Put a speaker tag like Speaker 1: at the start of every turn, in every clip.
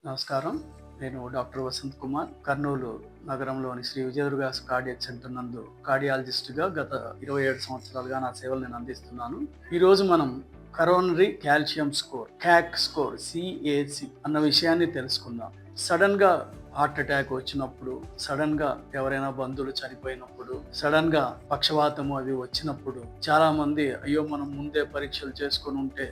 Speaker 1: నమస్కారం. నేను డాక్టర్ వసంత్ కుమార్. కర్నూలు నగరంలోని శ్రీ విజయదుర్గ కార్డియాక్ సెంటర్ నందు కార్డియాలజిస్ట్‌గా గత 27 సంవత్సరాలుగా నా సేవలు నేను అందిస్తున్నాను. ఈరోజు మనం coronary calcium score, CAC score, CAC అన్న విషయాన్ని తెలుసుకుందాం. సడన్‌గా హార్ట్ అటాక్ వచ్చినప్పుడు, సడన్‌గా ఎవరైనా బంధువులు చనిపోయినప్పుడు, సడన్‌గా పక్షవాతము అవి వచ్చినప్పుడు చాలామంది అయ్యో మనం ముందే పరీక్షలు చేసుకొని ఉంటే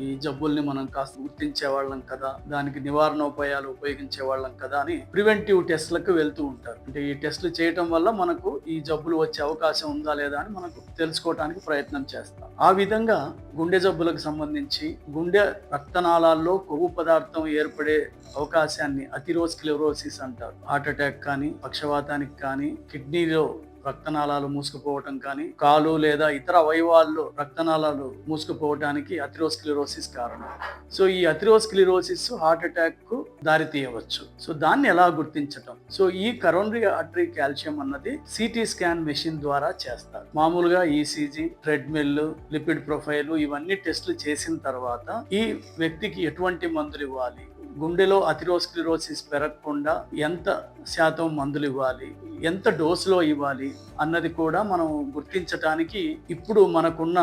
Speaker 1: ఈ జబ్బుల్ని మనం కాస్త గుర్తించేవాళ్ళం కదా, దానికి నివారణోపాయాలు ఉపయోగించేవాళ్ళం కదా అని ప్రివెంటివ్ టెస్ట్లకు వెళ్తూ ఉంటారు. అంటే ఈ టెస్టులు చేయటం వల్ల మనకు ఈ జబ్బులు వచ్చే అవకాశం ఉందా లేదా అని మనకు తెలుసుకోవడానికి ప్రయత్నం చేస్తాం. ఆ విధంగా గుండె జబ్బులకు సంబంధించి గుండె రక్తనాళాల్లో కొవ్వు పదార్థం ఏర్పడే అవకాశాన్ని అథెరోస్క్లెరోసిస్ అంటారు. హార్ట్ అటాక్ కానీ, పక్షవాతానికి కానీ, కిడ్నీలో రక్తనాళాలు మూసుకుపోవటం కానీ, కాలు లేదా ఇతర అవయవాల్లో రక్తనాళాలు మూసుకుపోవటానికి అథెరోస్క్లెరోసిస్ కారణం. సో ఈ అథెరోస్క్లెరోసిస్ హార్ట్ అటాక్ కు దారి తీయవచ్చు. సో దాన్ని ఎలా గుర్తించటం? సో ఈ కరోనరీ ఆర్టరీ కాల్షియం అన్నది CT స్కాన్ మెషిన్ ద్వారా చేస్తారు. మామూలుగా ECG, ట్రెడ్మిల్, లిపిడ్ ప్రొఫైల్ ఇవన్నీ టెస్టులు చేసిన తర్వాత ఈ వ్యక్తికి ఎటువంటి మందులు ఇవ్వాలి, గుండెలో అథెరోస్క్లెరోసిస్ పెరగకుండా ఎంత శాతం మందులు ఇవ్వాలి, ఎంత డోసులో ఇవ్వాలి అన్నది కూడా మనం గుర్తించటానికి ఇప్పుడు మనకున్న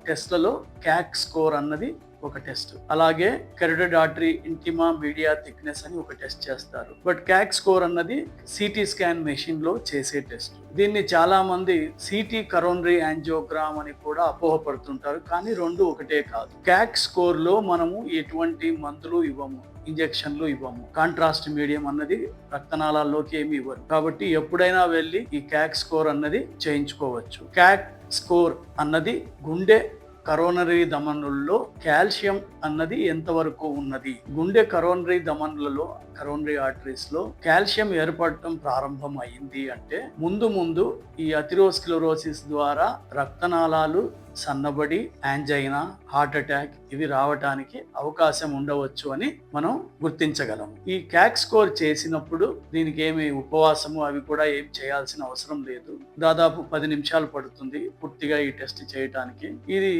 Speaker 1: టెస్ట్లలో క్యాక్ స్కోర్ అన్నది ఒక టెస్ట్. అలాగే కెరోటిడ్ ఆర్టరీ ఇంటిమా మీడియా థిక్నెస్ అని ఒక టెస్ట్ చేస్తారు. బట్ క్యాక్ స్కోర్ అన్నది CT స్కాన్ మెషిన్ లో చేసే టెస్ట్. దీన్ని చాలా మంది CT కరోనరీ యాంజియోగ్రామ్ అని కూడా అపోహపడుతుంటారు, కానీ రెండు ఒకటే కాదు. క్యాక్ స్కోర్ లో మనము ఎటువంటి మందులు ఇవ్వము, ఇంజెక్షన్లు ఇవ్వము, కాంట్రాస్ట్ మీడియం అన్నది రక్తనాళాల్లోకి ఏమి ఇవ్వరు. కాబట్టి ఎప్పుడైనా వెళ్ళి ఈ క్యాక్ స్కోర్ అన్నది చేయించుకోవచ్చు. క్యాక్ స్కోర్ అన్నది గుండె కరోనరీ ధమనుల్లో కాల్షియం అన్నది ఎంతవరకు ఉన్నది, గుండె కరోనరీ ధమనులలో, కరోనరీ ఆర్టరీస్ లో కాల్షియం ఏర్పడటం ప్రారంభం అయింది అంటే ముందు ఈ అథెరోస్క్లెరోసిస్ ద్వారా రక్తనాళాలు సన్నబడి యాంజైనా, హార్ట్ అటాక్ ఇవి రావటానికి అవకాశం ఉండవచ్చు అని మనం గుర్తించగలము. ఈ క్యాక్ స్కోర్ చేసినప్పుడు దీనికి ఏమి ఉపవాసము అవి కూడా ఏం చేయాల్సిన అవసరం లేదు. దాదాపు 10 నిమిషాలు పడుతుంది పూర్తిగా ఈ టెస్ట్ చేయటానికి. ఇది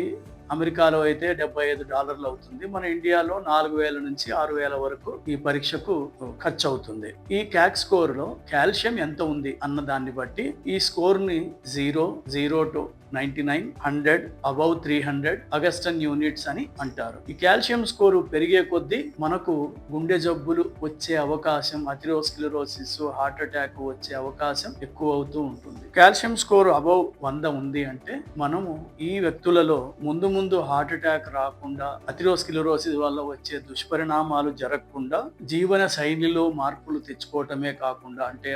Speaker 1: అమెరికాలో అయితే $75 అవుతుంది. మన ఇండియాలో 4000 నుంచి 6000 వరకు ఈ పరీక్షకు ఖర్చు అవుతుంది. ఈ క్యాక్ స్కోర్ లో కాల్షియం ఎంత ఉంది అన్న దాన్ని బట్టి ఈ స్కోర్ ని 0 to 99, 100, అబౌవ్ 300 అగస్టన్ యూనిట్స్ అని అంటారు. ఈ కాల్షియం స్కోరు పెరిగే కొద్దీ మనకు గుండె జబ్బులు వచ్చే అవకాశం, అథెరోస్క్లెరోసిస్, హార్ట్ అటాక్ వచ్చే అవకాశం ఎక్కువ అవుతూ ఉంటుంది. కాల్షియం స్కోర్ అబౌవ్ 100 ఉంది అంటే మనము ఈ వ్యక్తులలో ముందు హార్ట్ అటాక్ రాకుండా, అథెరోస్క్లెరోసిస్ వల్ల వచ్చే దుష్పరిణామాలు జరగకుండా జీవన శైలిలో మార్పులు తెచ్చుకోవటమే కాకుండా, అంటే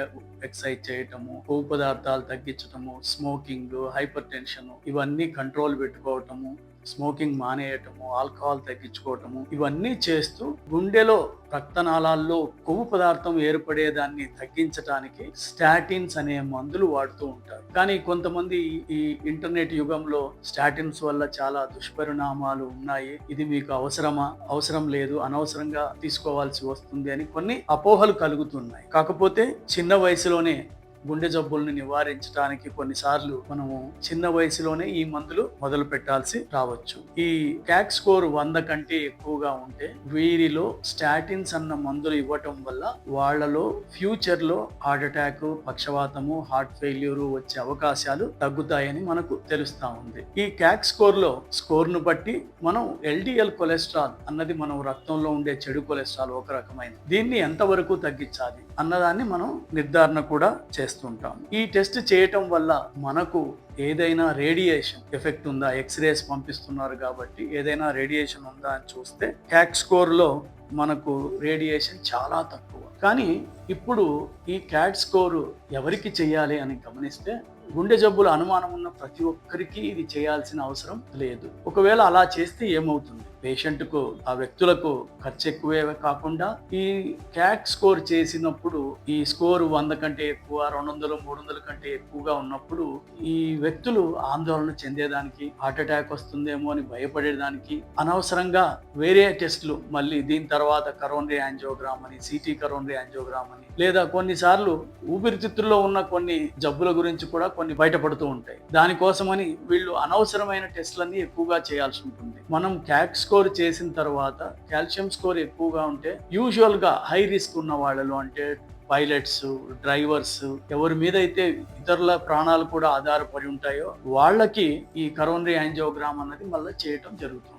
Speaker 1: ఎక్సర్సైజ్ చేయటము, కొవ్వు పదార్థాలు తగ్గించటము, స్మోకింగ్, హైపర్ టెన్షన్ ఇవన్నీ కంట్రోల్ పెట్టుకోవటము, స్మోకింగ్ మానేయటము, ఆల్కహాల్ తగ్గించుకోవటము ఇవన్నీ చేస్తూ గుండెలో రక్తనాళాల్లో కొవ్వు పదార్థం ఏర్పడేదాన్ని తగ్గించడానికి స్టాటిన్స్ అనే మందులు వాడుతూ ఉంటారు. కానీ కొంతమంది ఈ ఇంటర్నెట్ యుగంలో స్టాటిన్స్ వల్ల చాలా దుష్పరిణామాలు ఉన్నాయి, ఇది మీకు అవసరమా, అవసరం లేదు, అనవసరంగా తీసుకోవాల్సి వస్తుంది అని కొన్ని అపోహలు కలుగుతున్నాయి. కాకపోతే చిన్న వయసులోనే గుండె జబ్బుల్ని నివారించడానికి కొన్నిసార్లు మనము చిన్న వయసులోనే ఈ మందులు మొదలు పెట్టాల్సి రావచ్చు. ఈ క్యాక్ స్కోర్ 100 కంటే ఎక్కువగా ఉంటే వీరిలో స్టాటిన్స్ అన్న మందులు ఇవ్వటం వల్ల వాళ్ళలో ఫ్యూచర్ లో హార్ట్ అటాక్, పక్షవాతము, హార్ట్ ఫెయిల్యూర్ వచ్చే అవకాశాలు తగ్గుతాయని మనకు తెలుస్తా ఉంది. ఈ క్యాక్ స్కోర్ లో స్కోర్ ను బట్టి మనం LDL కొలెస్ట్రాల్ అన్నది మనం రక్తంలో ఉండే చెడు కొలెస్ట్రాల్ ఒక రకమైన, దీన్ని ఎంతవరకు తగ్గించాలి అన్నదాన్ని మనం నిర్ధారణ కూడా చేస్తుంటాం. ఈ టెస్ట్ చేయటం వల్ల మనకు ఏదైనా రేడియేషన్ ఎఫెక్ట్ ఉందా, ఎక్స్రేస్ పంపిస్తున్నారు కాబట్టి ఏదైనా రేడియేషన్ ఉందా అని చూస్తే క్యాక్ స్కోర్ లో మనకు రేడియేషన్ చాలా తక్కువ. కానీ ఇప్పుడు ఈ క్యాట్ స్కోర్ ఎవరికి చేయాలి అని గమనిస్తే గుండె జబ్బుల అనుమానం ఉన్న ప్రతి ఒక్కరికి ఇది చేయాల్సిన అవసరం లేదు. ఒకవేళ అలా చేస్తే ఏమవుతుంది, పేషెంట్కు, ఆ వ్యక్తులకు ఖర్చు ఎక్కువే కాకుండా ఈ క్యాట్ స్కోర్ చేసినప్పుడు ఈ స్కోర్ 100 కంటే ఎక్కువ, 200, 300 కంటే ఎక్కువగా ఉన్నప్పుడు ఈ వ్యక్తులు ఆందోళన చెందేదానికి, హార్ట్ అటాక్ వస్తుందేమో అని భయపడేదానికి, అనవసరంగా వేరే టెస్టులు మళ్ళీ దీని తర్వాత కరోనరీ యాంజియోగ్రామ్ అని, CT కరోనరీ యాంజియోగ్రామ్ అని, లేదా కొన్నిసార్లు ఊపిరితిత్తుల్లో ఉన్న కొన్ని జబ్బుల గురించి కూడా కొన్ని బయటపడుతూ ఉంటాయి. దానికోసమని వీళ్ళు అనవసరమైన టెస్టులన్నీ ఎక్కువగా చేయాల్సి ఉంటుంది. మనం క్యాట్ స్కోర్ చేసిన తర్వాత కాల్షియం స్కోర్ ఎక్కువగా ఉంటే యూజువల్ గా హై రిస్క్ ఉన్న వాళ్ళలో అంటే పైలట్స్, డ్రైవర్స్, ఎవరి మీద అయితే ఇతరుల ప్రాణాలు కూడా ఆధారపడి ఉంటాయో వాళ్ళకి ఈ కరోనరీ యాంజియోగ్రామ్ అన్నది మళ్ళీ చేయటం జరుగుతుంది.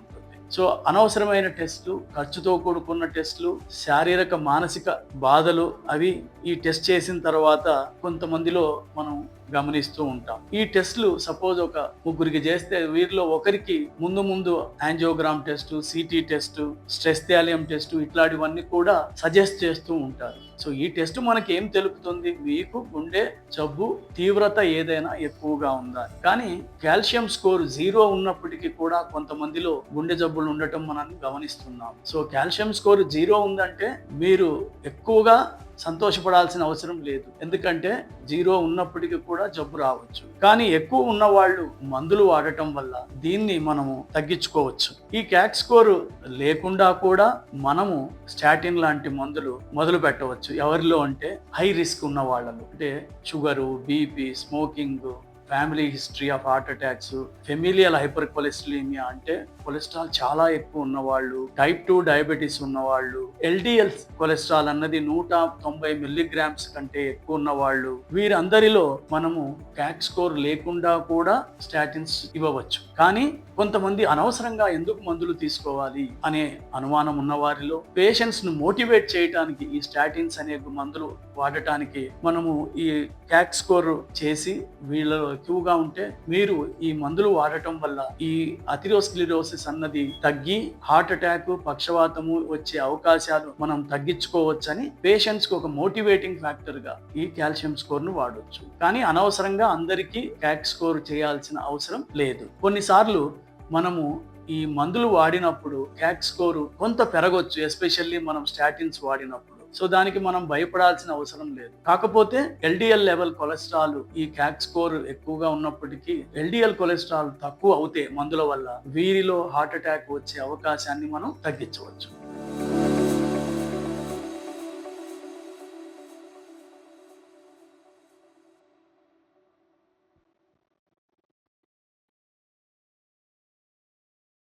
Speaker 1: సో అనవసరమైన టెస్టులు, ఖర్చుతో కూడుకున్న టెస్టులు, శారీరక మానసిక బాధలు అవి ఈ టెస్ట్ చేసిన తర్వాత కొంతమందిలో మనం గమనిస్తూ ఉంటాం. ఈ టెస్టులు సపోజ్ ఒక ముగ్గురికి చేస్తే వీరిలో ఒకరికి ముందు angiogram test, city test, stress thallium test ఇట్లాంటివన్నీ కూడా సజెస్ట్ చేస్తూ ఉంటారు. సో ఈ టెస్ట్ మనకి ఏం తెలుపుతుంది? మీకు గుండె జబ్బు తీవ్రత ఏదైనా ఎక్కువగా ఉందా. కానీ కాల్షియం స్కోర్ 0 ఉన్నప్పటికీ కూడా కొంతమందిలో గుండె జబ్బులు ఉండటం మనం గమనిస్తున్నాం. సో కాల్షియం స్కోర్ 0 ఉందంటే మీరు ఎక్కువగా సంతోషపడాల్సిన అవసరం లేదు. ఎందుకంటే 0 ఉన్నప్పటికీ కూడా జబ్బు రావచ్చు. కానీ ఎక్కువ ఉన్న వాళ్ళు మందులు వాడటం వల్ల దీన్ని మనము తగ్గించుకోవచ్చు. ఈ క్యాట్ స్కోర్ లేకుండా కూడా మనము స్టాటిన్ లాంటి మందులు మొదలు పెట్టవచ్చు. ఎవరిలో అంటే హై రిస్క్ ఉన్న వాళ్ళలో, అంటే sugar, BP, smoking, family history of heart attacks, familial hypercholesterolemia అంటే కొలెస్ట్రాల్ చాలా ఎక్కువ ఉన్నవాళ్ళు, టైప్ 2 డయాబెటీస్ ఉన్నవాళ్ళు, ఎల్డిఎల్ కొలెస్ట్రాల్ అన్నది 190 మిల్లీగ్రామ్స్ కంటే ఎక్కువ ఉన్నవాళ్ళు, వీరందరిలో మనము క్యాట్ స్కోర్ లేకుండా కూడా స్టాటిన్స్ ఇవ్వవచ్చు. కానీ కొంతమంది అనవసరంగా ఎందుకు మందులు తీసుకోవాలి అనే అనుమానం ఉన్న వారిలో పేషెంట్స్ ను మోటివేట్ చేయడానికి ఈ స్టాటిన్స్ అనే మందులు వాడటానికి మనము ఈ క్యాట్ స్కోర్ చేసి వీళ్ళలో ఎక్కువగా ఉంటే మీరు ఈ మందులు వాడటం వల్ల ఈ అథెరోస్క్లెరోసిస్ అన్నది తగ్గి హార్ట్ అటాక్, పక్షవాతము వచ్చే అవకాశాలు మనం తగ్గించుకోవచ్చని పేషెంట్స్ కి ఒక మోటివేటింగ్ ఫ్యాక్టర్ గా ఈ కాల్షియం స్కోర్ ను వాడవచ్చు. కానీ అనవసరంగా అందరికీ క్యాట్ స్కోర్ చేయాల్సిన అవసరం లేదు. కొన్నిసార్లు మనము ఈ మందులు వాడినప్పుడు క్యాట్ స్కోర్ కొంత పెరగొచ్చు, ఎస్పెషల్లీ మనం స్టాటిన్స్ వాడినప్పుడు. సో దానికి మనం భయపడాల్సిన అవసరం లేదు. కాకపోతే ఎల్డిఎల్ లెవెల్ కొలెస్ట్రాల్ ఈ క్యాట్ స్కోర్ ఎక్కువగా ఉన్నప్పటికీ ఎల్డిఎల్ కొలెస్ట్రాల్ తక్కువ అవుతే మందుల వల్ల వీరిలో హార్ట్ అటాక్ వచ్చే అవకాశాన్ని మనం తగ్గించవచ్చు.